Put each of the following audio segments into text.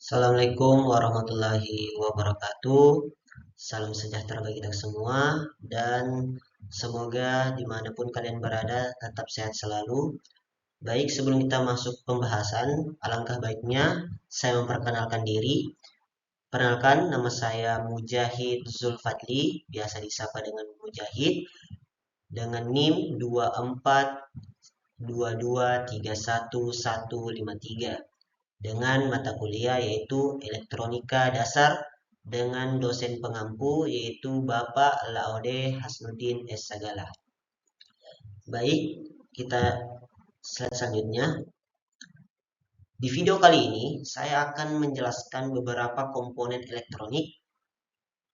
Assalamualaikum warahmatullahi wabarakatuh. Salam sejahtera bagi kita semua dan semoga dimanapun kalian berada tetap sehat selalu. Baik, sebelum kita masuk pembahasan, alangkah baiknya saya memperkenalkan diri. Perkenalkan, nama saya Mujahid Zulfadli, biasa disapa dengan Mujahid, dengan NIM 2422311153 dengan mata kuliah yaitu Elektronika Dasar dengan dosen pengampu yaitu Bapak Laude Hasnuddin S. Sagala. Baik, kita slide selanjutnya. Di video kali ini, saya akan menjelaskan beberapa komponen elektronik,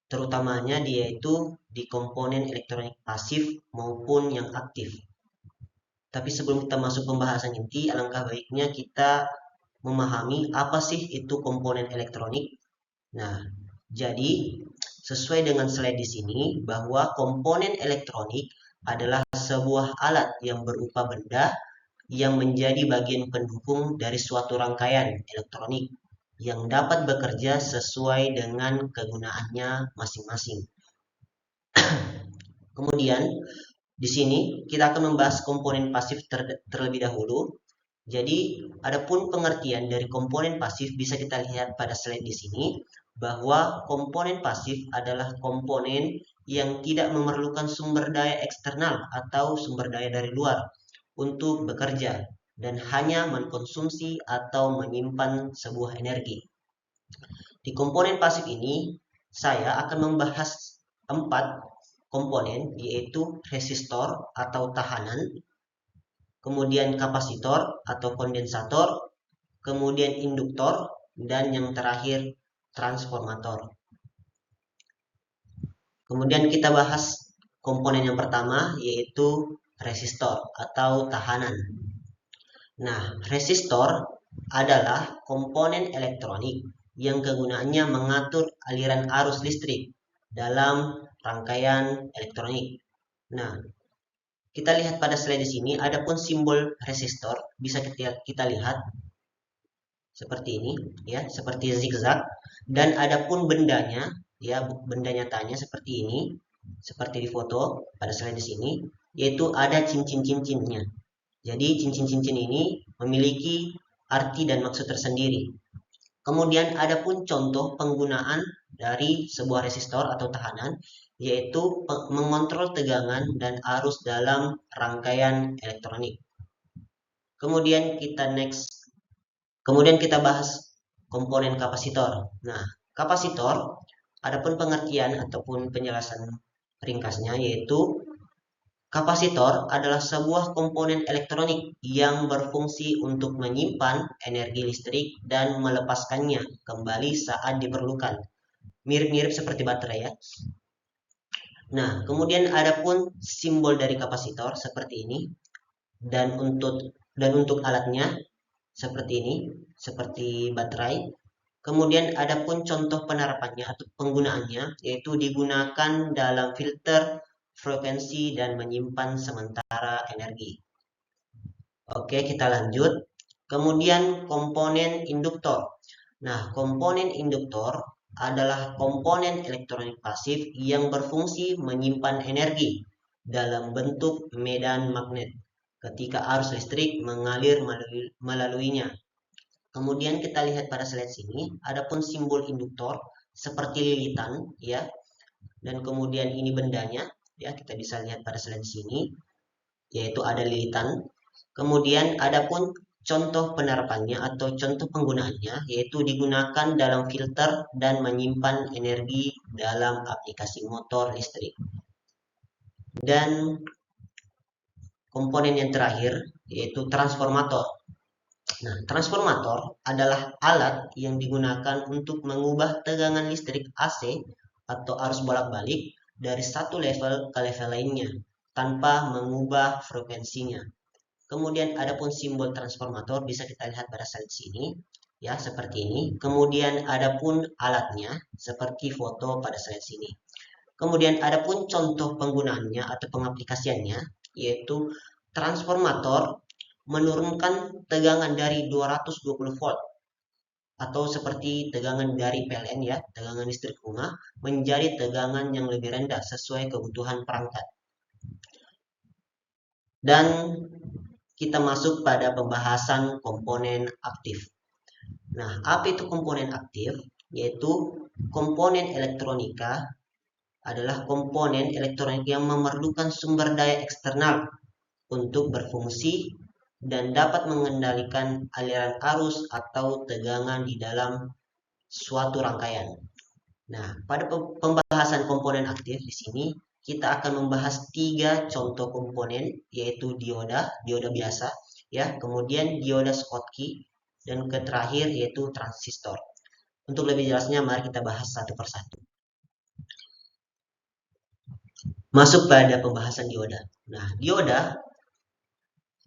terutamanya yaitu di komponen elektronik pasif maupun yang aktif. Tapi sebelum kita masuk pembahasan inti, alangkah baiknya kita memahami apa sih itu komponen elektronik. Nah, jadi sesuai dengan slide di sini bahwa komponen elektronik adalah sebuah alat yang berupa benda yang menjadi bagian pendukung dari suatu rangkaian elektronik yang dapat bekerja sesuai dengan kegunaannya masing-masing. Kemudian di sini kita akan membahas komponen pasif terlebih dahulu. Jadi, adapun pengertian dari komponen pasif bisa kita lihat pada slide di sini bahwa komponen pasif adalah komponen yang tidak memerlukan sumber daya eksternal atau sumber daya dari luar untuk bekerja dan hanya mengkonsumsi atau menyimpan sebuah energi. Di komponen pasif ini, saya akan membahas 4 komponen, yaitu resistor atau tahanan, kemudian kapasitor atau kondensator, kemudian induktor, dan yang terakhir transformator. Kemudian kita bahas komponen yang pertama yaitu resistor atau tahanan. Nah, resistor adalah komponen elektronik yang kegunaannya mengatur aliran arus listrik dalam rangkaian elektronik. Nah, kita lihat pada slide di sini, adapun simbol resistor bisa kita lihat seperti ini, ya, seperti zigzag. Dan adapun bendanya, ya, benda nyatanya seperti ini, seperti di foto pada slide di sini, yaitu ada cincin-cincinnya. Jadi cincin-cincin ini memiliki arti dan maksud tersendiri. Kemudian adapun contoh penggunaan dari sebuah resistor atau tahanan, yaitu mengontrol tegangan dan arus dalam rangkaian elektronik. Kemudian kita bahas komponen kapasitor. Nah, kapasitor, adapun pengertian ataupun penjelasan ringkasnya yaitu kapasitor adalah sebuah komponen elektronik yang berfungsi untuk menyimpan energi listrik dan melepaskannya kembali saat diperlukan. Mirip-mirip seperti baterai, ya. Nah, kemudian adapun simbol dari kapasitor seperti ini, dan untuk alatnya seperti ini, seperti baterai. Kemudian adapun contoh penerapannya atau penggunaannya yaitu digunakan dalam filter frekuensi dan menyimpan sementara energi. Oke, kita lanjut. Kemudian komponen induktor. Nah, komponen induktor adalah komponen elektronik pasif yang berfungsi menyimpan energi dalam bentuk medan magnet ketika arus listrik mengalir melaluinya. Kemudian kita lihat pada slide sini, adapun simbol induktor seperti lilitan, ya. Dan kemudian ini bendanya, ya, kita bisa lihat pada slide sini, yaitu ada lilitan. Kemudian adapun contoh penerapannya atau contoh penggunaannya yaitu digunakan dalam filter dan menyimpan energi dalam aplikasi motor listrik. Dan komponen yang terakhir yaitu transformator. Nah, transformator adalah alat yang digunakan untuk mengubah tegangan listrik AC atau arus bolak-balik dari satu level ke level lainnya tanpa mengubah frekuensinya. Kemudian adapun simbol transformator bisa kita lihat pada slide sini, ya, seperti ini. Kemudian adapun alatnya seperti foto pada slide sini. Kemudian adapun contoh penggunaannya atau pengaplikasiannya yaitu transformator menurunkan tegangan dari 220 volt atau seperti tegangan dari PLN ya, tegangan listrik rumah menjadi tegangan yang lebih rendah sesuai kebutuhan perangkat. Dan kita masuk pada pembahasan komponen aktif. Nah, apa itu komponen aktif? Yaitu komponen elektronika adalah komponen elektronik yang memerlukan sumber daya eksternal untuk berfungsi dan dapat mengendalikan aliran arus atau tegangan di dalam suatu rangkaian. Nah, pada pembahasan komponen aktif di sini kita akan membahas 3 contoh komponen, yaitu dioda biasa, ya, kemudian dioda Schottky, dan terakhir yaitu transistor. Untuk lebih jelasnya, mari kita bahas satu persatu. Masuk pada pembahasan dioda. Nah,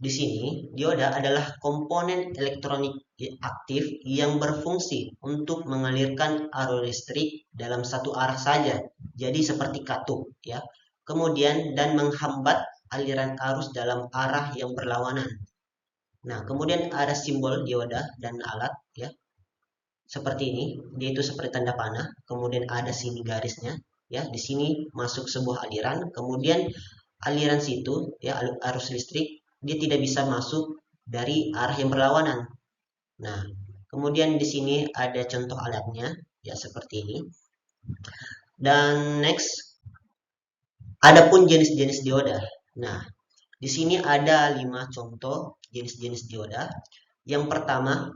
di sini, dioda adalah komponen elektronik aktif yang berfungsi untuk mengalirkan arus listrik dalam satu arah saja. Jadi seperti katup, ya. Kemudian dan menghambat aliran arus dalam arah yang berlawanan. Nah, kemudian ada simbol dioda dan alat, ya. Seperti ini, dia itu seperti tanda panah. Kemudian ada sini garisnya, ya. Di sini masuk sebuah aliran, kemudian aliran situ, ya, arus listrik dia tidak bisa masuk dari arah yang berlawanan. Nah, kemudian di sini ada contoh alatnya, ya, seperti ini. Dan next, adapun jenis-jenis dioda. Nah, di sini ada 5 contoh jenis-jenis dioda. Yang pertama,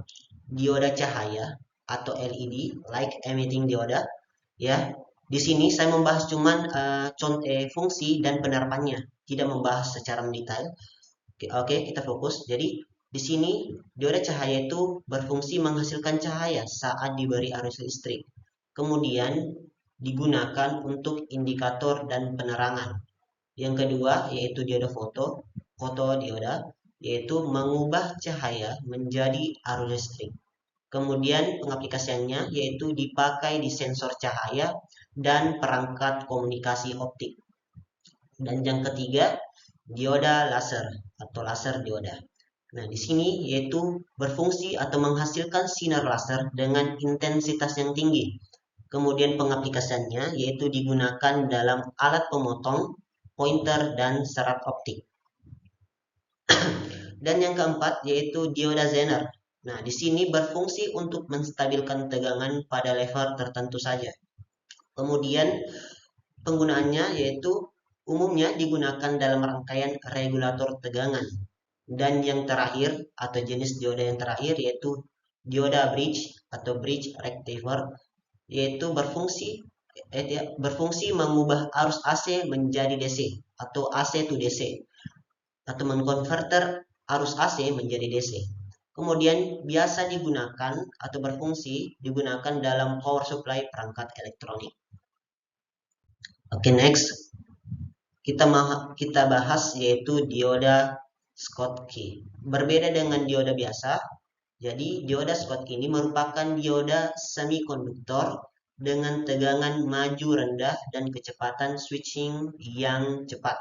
dioda cahaya atau LED, light emitting dioda, ya. Di sini saya membahas cuman fungsi dan penerapannya, tidak membahas secara mendetail. Oke, kita fokus. Jadi di sini dioda cahaya itu berfungsi menghasilkan cahaya saat diberi arus listrik. Kemudian digunakan untuk indikator dan penerangan. Yang kedua yaitu dioda fotodioda, yaitu mengubah cahaya menjadi arus listrik. Kemudian pengaplikasiannya yaitu dipakai di sensor cahaya dan perangkat komunikasi optik. Dan yang ketiga, dioda laser atau laser dioda. Nah, di sini yaitu berfungsi atau menghasilkan sinar laser dengan intensitas yang tinggi. Kemudian pengaplikasiannya yaitu digunakan dalam alat pemotong, pointer, dan serat optik. Dan yang keempat yaitu dioda Zener. Nah, di sini berfungsi untuk menstabilkan tegangan pada level tertentu saja. Kemudian penggunaannya yaitu umumnya digunakan dalam rangkaian regulator tegangan. Dan yang terakhir atau jenis dioda yang terakhir yaitu dioda bridge atau bridge rectifier, yaitu berfungsi mengubah arus AC menjadi DC atau AC to DC atau mengkonverter arus AC menjadi DC. Kemudian biasa digunakan atau berfungsi digunakan dalam power supply perangkat elektronik. Oke, next kita bahas yaitu dioda Schottky. Berbeda dengan dioda biasa, jadi dioda Schottky ini merupakan dioda semikonduktor dengan tegangan maju rendah dan kecepatan switching yang cepat.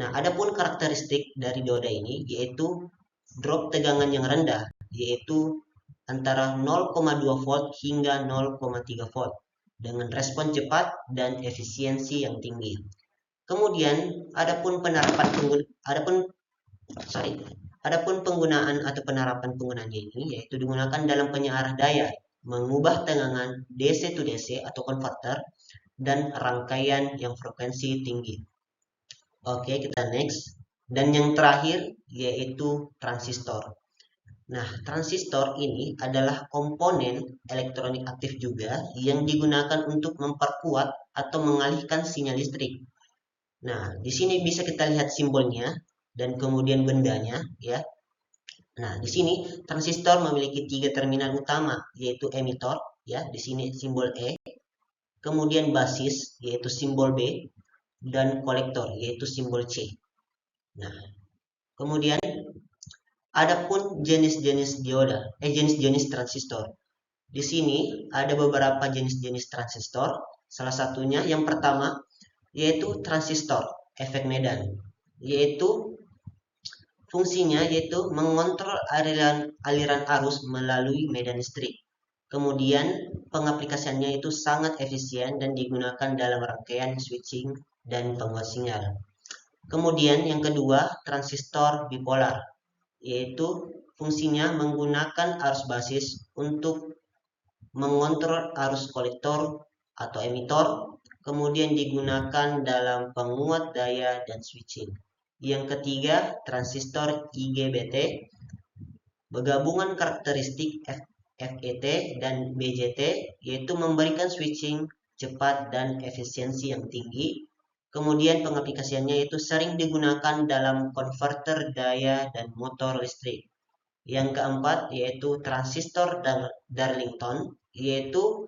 Nah, adapun karakteristik dari dioda ini yaitu drop tegangan yang rendah, yaitu antara 0,2 volt hingga 0,3 volt dengan respon cepat dan efisiensi yang tinggi. Kemudian adapun penggunaan atau penerapan penggunaannya ini yaitu digunakan dalam penyearah daya, mengubah tegangan DC to DC atau konverter, dan rangkaian yang frekuensi tinggi. Oke, kita next. Dan yang terakhir yaitu transistor. Nah, transistor ini adalah komponen elektronik aktif juga yang digunakan untuk memperkuat atau mengalihkan sinyal listrik. Nah, di sini bisa kita lihat simbolnya dan kemudian bendanya, ya. Nah, di sini transistor memiliki 3 terminal utama, yaitu emitor, ya, di sini simbol E, kemudian basis, yaitu simbol B, dan kolektor, yaitu simbol C. Nah, kemudian adapun jenis-jenis transistor. Di sini ada beberapa jenis-jenis transistor. Salah satunya yang pertama yaitu transistor efek medan, yaitu fungsinya yaitu mengontrol aliran arus melalui medan listrik. Kemudian pengaplikasiannya itu sangat efisien dan digunakan dalam rangkaian switching dan penguat sinyal. Kemudian yang kedua, transistor bipolar, yaitu fungsinya menggunakan arus basis untuk mengontrol arus kolektor atau emitor, kemudian digunakan dalam penguat daya dan switching. Yang ketiga, transistor IGBT, gabungan karakteristik FET dan BJT, yaitu memberikan switching cepat dan efisiensi yang tinggi. Kemudian pengaplikasiannya itu sering digunakan dalam konverter daya dan motor listrik. Yang keempat yaitu transistor Darlington, yaitu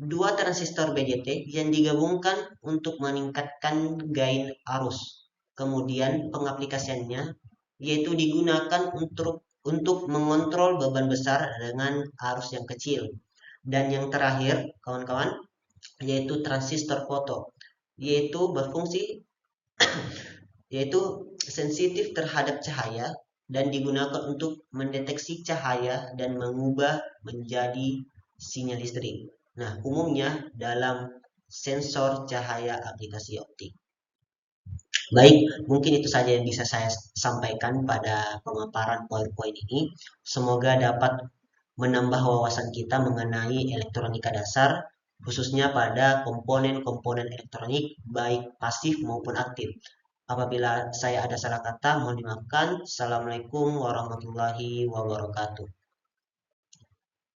dua transistor BJT yang digabungkan untuk meningkatkan gain arus. Kemudian pengaplikasiannya yaitu digunakan untuk mengontrol beban besar dengan arus yang kecil. Dan yang terakhir, kawan-kawan, yaitu transistor foto, yaitu berfungsi yaitu sensitif terhadap cahaya dan digunakan untuk mendeteksi cahaya dan mengubah menjadi sinyal listrik. Nah, umumnya dalam sensor cahaya aplikasi optik. Baik, mungkin itu saja yang bisa saya sampaikan pada pemaparan PowerPoint ini. Semoga dapat menambah wawasan kita mengenai elektronika dasar, khususnya pada komponen-komponen elektronik, baik pasif maupun aktif. Apabila saya ada salah kata, mohon dimaafkan. Assalamualaikum warahmatullahi wabarakatuh.